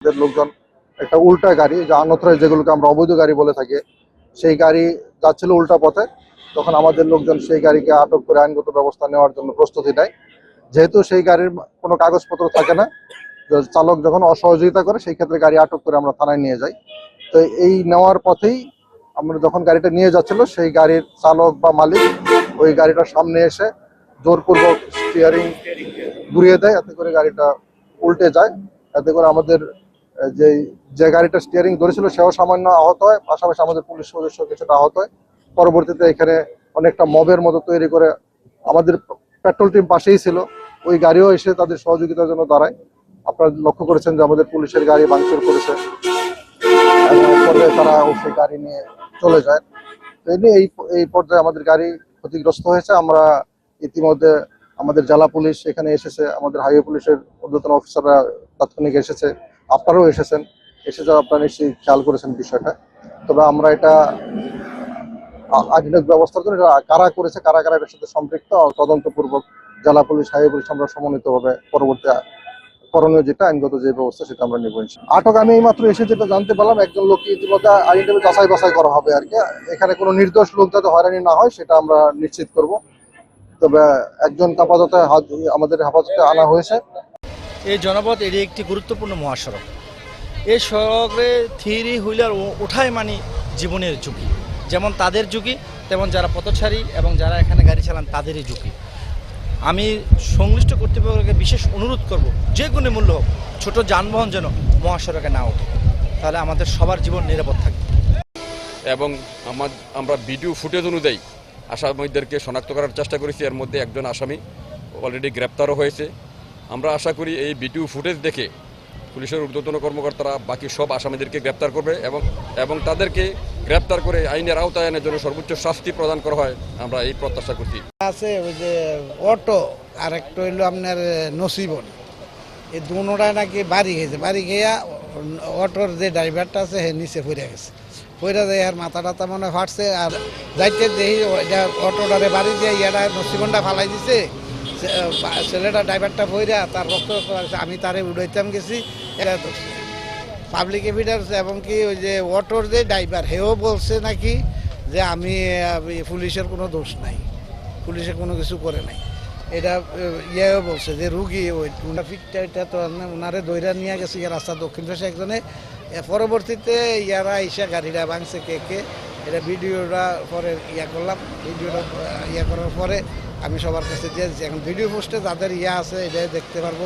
লোকজন একটা উল্টা গাড়ি, যে আনঅথরাইজড যেগুলোকে আমরা অবৈধ গাড়ি বলে থাকি, সেই গাড়ি যাচ্ছিল উল্টা পথে। তখন আমাদের লোকজন সেই গাড়িকে আটক করে আইনগত ব্যবস্থা নেওয়ার জন্য প্রস্তুতি নেয়। যেহেতু সেই গাড়ির কোনো কাগজপত্র থাকে না, চালক যখন অসহযোগিতা করে সেই ক্ষেত্রে গাড়ি আটক করে আমরা থানায় নিয়ে যাই। তো এই নেওয়ার পথেই আমরা যখন গাড়িটা নিয়ে যাচ্ছিল, সেই গাড়ির চালক বা মালিক ওই গাড়িটার সামনে এসে জোরপূর্বক স্টিয়ারিং ঘুরিয়ে দেয়, এতে করে গাড়িটা উল্টে যায়। এতে করে আমাদের যে যে গাড়িটা স্টিয়ারিং ধরেছিল সেও সামান্য আহত হয়, পাশাপাশি আমাদের পুলিশ সদস্য কিছুটা আহত হয়। পরবর্তীতে এখানে অনেকটা মবের মতো তৈরি করে, আমাদের পেট্রোল টিম পাশেই ছিল, ওই গাড়িও এসে তাদের সহযোগিতার জন্য দাঁড়ায়। আপনারা লক্ষ্য করেছেন যে আমাদের পুলিশের গাড়ি ভাঙচুর করেছে এবং পর্যায়ে তারা সেই গাড়ি নিয়ে চলে যায়। তো এই পর্যায়ে আমাদের গাড়ি ক্ষতিগ্রস্ত হয়েছে। আমরা ইতিমধ্যে আমাদের জেলা পুলিশ এখানে এসেছে, আমাদের হাইওয়ে পুলিশের ঊর্ধ্বতন অফিসাররা তাৎক্ষণিক এসেছে, আপনারাও এসেছেন, এসে যা আপনারা নিশ্চয়ই খেয়াল করেছেন বিষয়টা। তবে আমরা এটা আইনানুগ ব্যবস্থার জন্য এটা কারা করেছে, কারা কারা এটার সাথে সম্পৃক্ত, তদন্তপূর্বক জেলা পুলিশ, হাইওয়ে পুলিশ আমরা সমন্বিতভাবে পরবর্তী করণীয় যেটা আইনগত যে ব্যবস্থা সেটা আমরা নেব। আটক আমি এইমাত্র এসে যেটা জানতে পারলাম, একজন লোককে ইতিমধ্যে আইনভাবে যাচাই বাছাই করা হবে আর কি। এখানে কোনো নির্দোষ লোক যাতে হয়রানি না হয় সেটা আমরা নিশ্চিত করব। তবে একজন আপাতত আমাদের হেফাজতে আনা হয়েছে। এই জনপথ এটি একটি গুরুত্বপূর্ণ মহাসড়ক। এই সড়কে থ্রি হুইলার ওঠাই মানে জীবনের ঝুঁকি। যেমন তাদের ঝুঁকি, তেমন যারা পথচারী এবং যারা এখানে গাড়ি চালান তাদেরই ঝুঁকি। আমি সংশ্লিষ্ট কর্তৃপক্ষকে বিশেষ অনুরোধ করব, যে কোনো মূল্য হোক ছোট যানবাহন যেন মহাসড়কে না ওঠে, তাহলে আমাদের সবার জীবন নিরাপদ থাকবে। এবং আমরা ভিডিও ফুটেজ অনুযায়ী আসামিদেরকে শনাক্ত করার চেষ্টা করেছি। এর মধ্যে একজন আসামি অলরেডি গ্রেপ্তারও হয়েছে। আমরা আশা করি এই ভিডিও ফুটেজ দেখে পুলিশের ঊর্ধ্বতন কর্মকর্তারা বাকি সব আসামিদেরকে গ্রেপ্তার করবে এবং তাদেরকে গ্রেপ্তার করে আইনের আওতায় আনার জন্য সর্বোচ্চ শাস্তি প্রদান করা হয়, আমরা এই প্রত্যাশা করছি। আছে ওই যে অটো আর একটা হইলো আপনার নসিবন, এই দুটায় নাকি বাড়ি গেছে, বাড়ি গিয়া অটোর যে ড্রাইভারটা আছে সে নিচে পড়ে গেছে, পড়ে যায় আর মাথা টাথা মনে ফাটছে। আর যাইতে দেখি অটোটারে বাড়ি দিয়ে ইয়াটা নসিবনটা ফালাই দিছে, ছেলেটা ড্রাইভারটা পড়া তার রক্ত আছে। আমি তারে উড়াইতাম গেছি, এরা পাবলিক এভিডেন্স এবং কি ওই যে অটোর যে ড্রাইভার হেও বলছে নাকি যে আমি পুলিশের কোনো দোষ নাই, পুলিশে কোনো কিছু করে নাই। এটা ইয়েও বলছে যে রুগী ওই ট্রাফিকটা এটা তো ওনারে দৈরা নিয়ে গেছে রাস্তা দক্ষিণ পাশে একজনে। পরবর্তীতে ইয়ারা এসে গাড়িটা ভাঙছে কে এটা ভিডিওটা পরে করলাম। ভিডিওটা করার পরে আমি সবার কাছে দিয়েছি। এখন ভিডিও পোস্টে যাদের আছে এটা দেখতে পারবো।